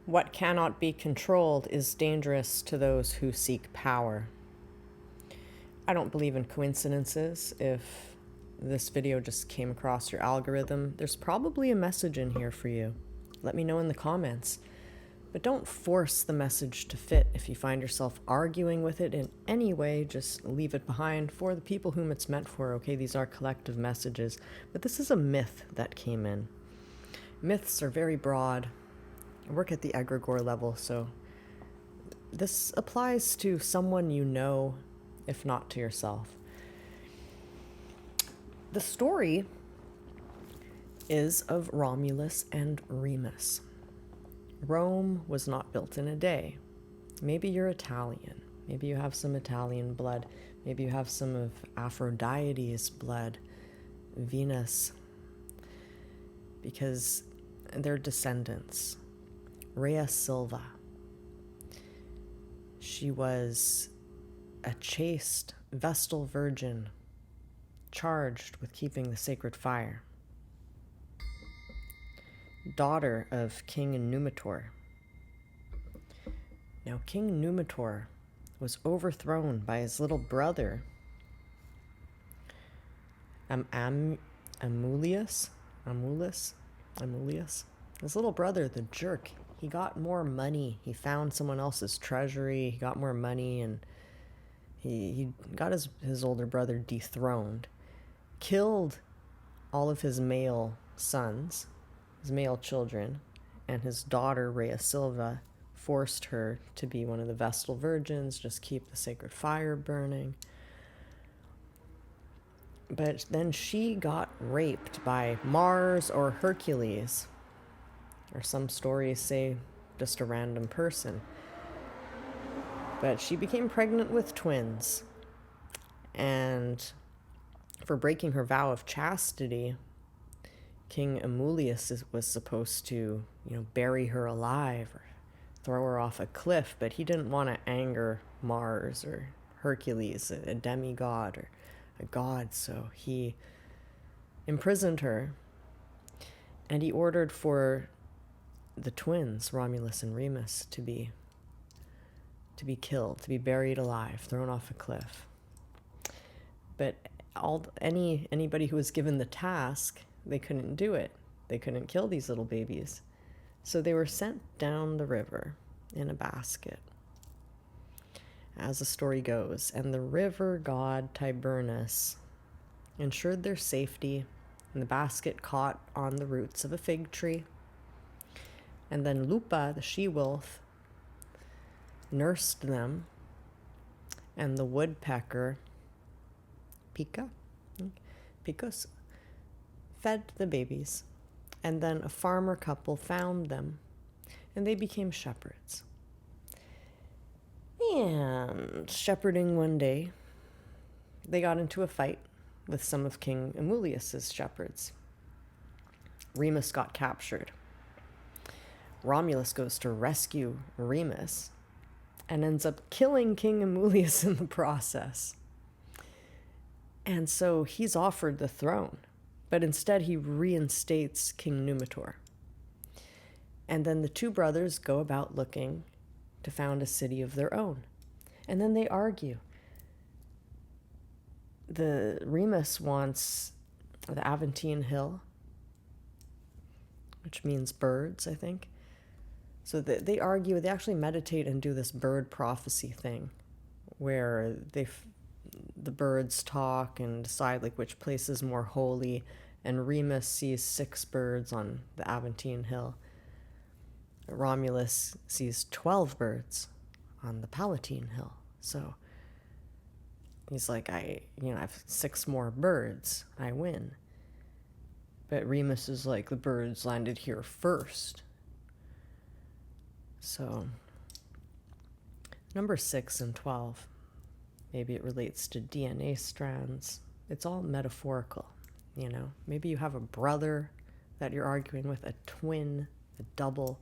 What cannot be controlled is dangerous to those who seek power. I don't believe in coincidences. If this video just came across your algorithm, there's probably a message in here for you. Let me know in the comments. But don't force the message to fit. If you find yourself arguing with it in any way, just leave it behind for the people whom it's meant for, okay? These are collective messages. But this is a myth that came in. Myths are very broad. I work at the egregore level, so this applies to someone you know, if not to yourself. The story is of Romulus and Remus. Rome was not built in a day. Maybe you're Italian. Maybe you have some Italian blood. Maybe you have some of Aphrodite's blood, Venus, because they're descendants. Rhea Silva. She was a chaste Vestal virgin charged with keeping the sacred fire. Daughter of King Numitor. Now, King Numitor was overthrown by his little brother, Amulius. His little brother, the jerk, he got more money. He found someone else's treasury. He got more money, and he got his older brother dethroned. Killed all of his male sons, his male children, and his daughter, Rhea Silva, forced her to be one of the Vestal virgins, just keep the sacred fire burning. But then she got raped by Mars or Hercules, or some stories say just a random person. But she became pregnant with twins, and for breaking her vow of chastity, King Amulius was supposed to, bury her alive or throw her off a cliff, but he didn't want to anger Mars or Hercules, a demigod or a god, so he imprisoned her, and he ordered for the twins, Romulus and Remus, to be killed, to be buried alive, thrown off a cliff. But anybody who was given the task, they couldn't do it. They couldn't kill these little babies. So they were sent down the river in a basket, as the story goes. And the river god Tibernus ensured their safety, and the basket caught on the roots of a fig tree. And then Lupa, the she-wolf, nursed them, and the woodpecker, Picus, fed the babies. And then a farmer couple found them, and they became shepherds. And shepherding one day, they got into a fight with some of King Amulius's shepherds. Remus got captured. Romulus goes to rescue Remus and ends up killing King Amulius in the process. And so he's offered the throne, but instead he reinstates King Numitor. And then the two brothers go about looking to found a city of their own. And then they argue. The Remus wants the Aventine Hill, which means birds, I think. So they argue, they actually meditate and do this bird prophecy thing where the birds talk and decide which place is more holy, and Remus sees 6 birds on the Aventine Hill. Romulus sees 12 birds on the Palatine Hill. So he's like, I have 6 more birds, I win. But Remus is like, the birds landed here first. So number 6 and 12, maybe it relates to DNA strands. It's all metaphorical, Maybe you have a brother that you're arguing with, a twin, a double,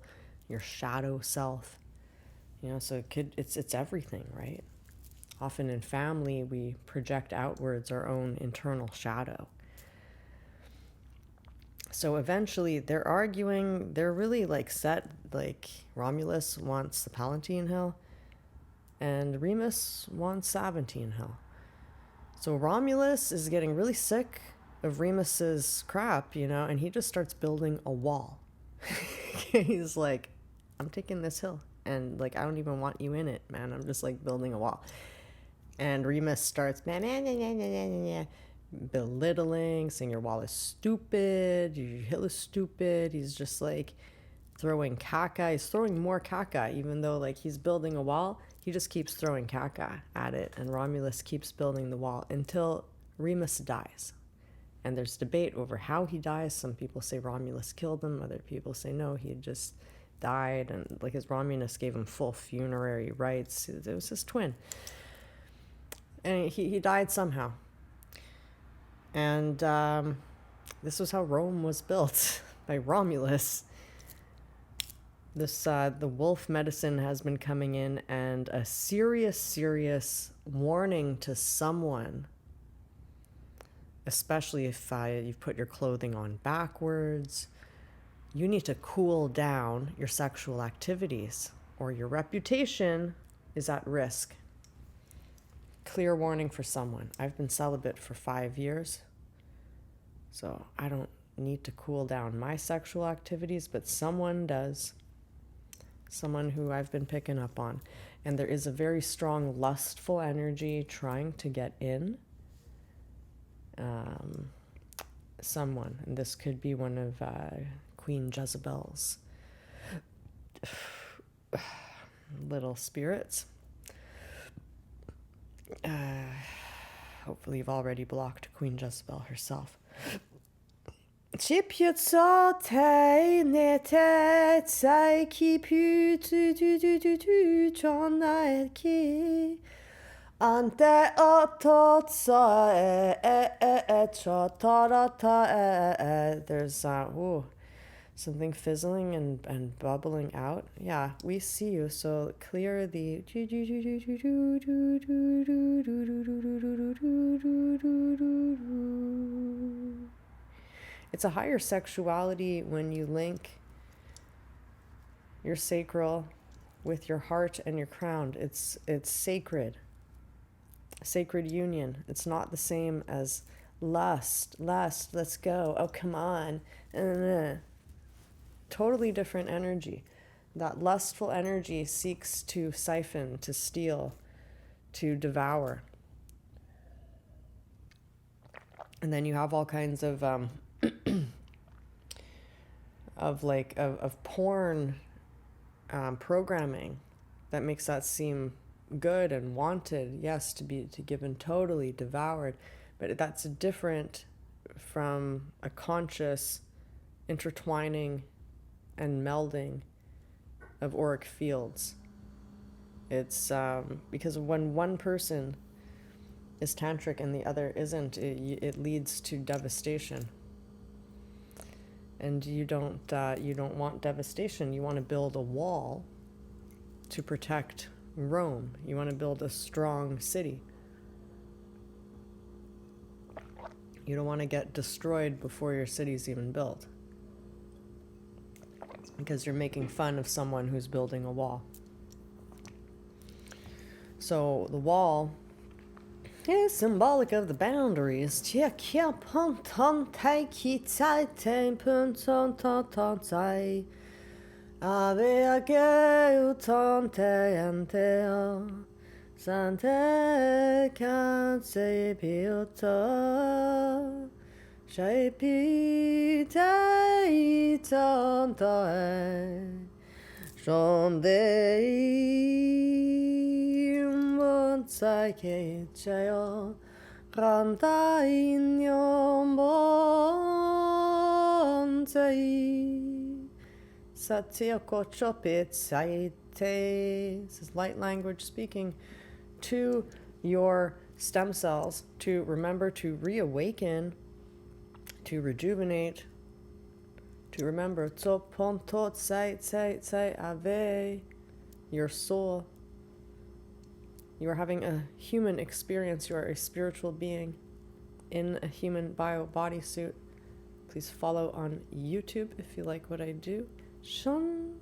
your shadow self. So it's everything, right? Often in family, we project outwards our own internal shadow. So eventually they're arguing, they're really like set, like Romulus wants the Palatine Hill and Remus wants Saventine Hill. So Romulus is getting really sick of Remus's crap, you know, and he just starts building a wall. He's like, I'm taking this hill and like I don't even want you in it, man. I'm just like building a wall. And Remus starts belittling, saying your wall is stupid, your hill is stupid. He's just like throwing caca. He's throwing more caca, even though like he's building a wall. He just keeps throwing caca at it, and Romulus keeps building the wall until Remus dies. And there's debate over how he dies. Some people say Romulus killed him. Other people say no, he just died. And like his Romulus gave him full funerary rites. It was his twin. And he died somehow. And this was how Rome was built, by Romulus. This the wolf medicine has been coming in, and a serious warning to someone, especially if you've put your clothing on backwards. You need to cool down your sexual activities, or your reputation is at risk. Clear warning for someone. I've been celibate for 5 years, so I don't need to cool down my sexual activities, but someone does. Someone who I've been picking up on. And there is a very strong lustful energy trying to get in. Someone, and this could be one of Queen Jezebel's little spirits. Hopefully you've already blocked Queen Jezebel herself. Chipyotsa te nete tsai ki pu tu tu tu tu tu chona ki ante ototsa chotara. There's something fizzling and bubbling out. Yeah, we see you. So clear the. It's a higher sexuality when you link your sacral with your heart and your crown. It's sacred. Sacred union. It's not the same as lust, let's go. Oh, come on. Totally different energy. That lustful energy seeks to siphon, to steal, to devour. And then you have all kinds of of porn programming that makes that seem good and wanted, yes, to be given totally devoured, but that's different from a conscious intertwining and melding of auric fields. It's because when one person is tantric and the other isn't, it leads to devastation. And you don't want devastation. You want to build a wall to protect Rome. You want to build a strong city. You don't want to get destroyed before your city's even built, because you're making fun of someone who's building a wall. So the wall is symbolic of the boundaries. This is light language speaking to your stem cells to remember to reawaken, to rejuvenate, to remember your soul. You are having a human experience. You are a spiritual being in a human bodysuit. Please follow on YouTube if you like what I do. Shun.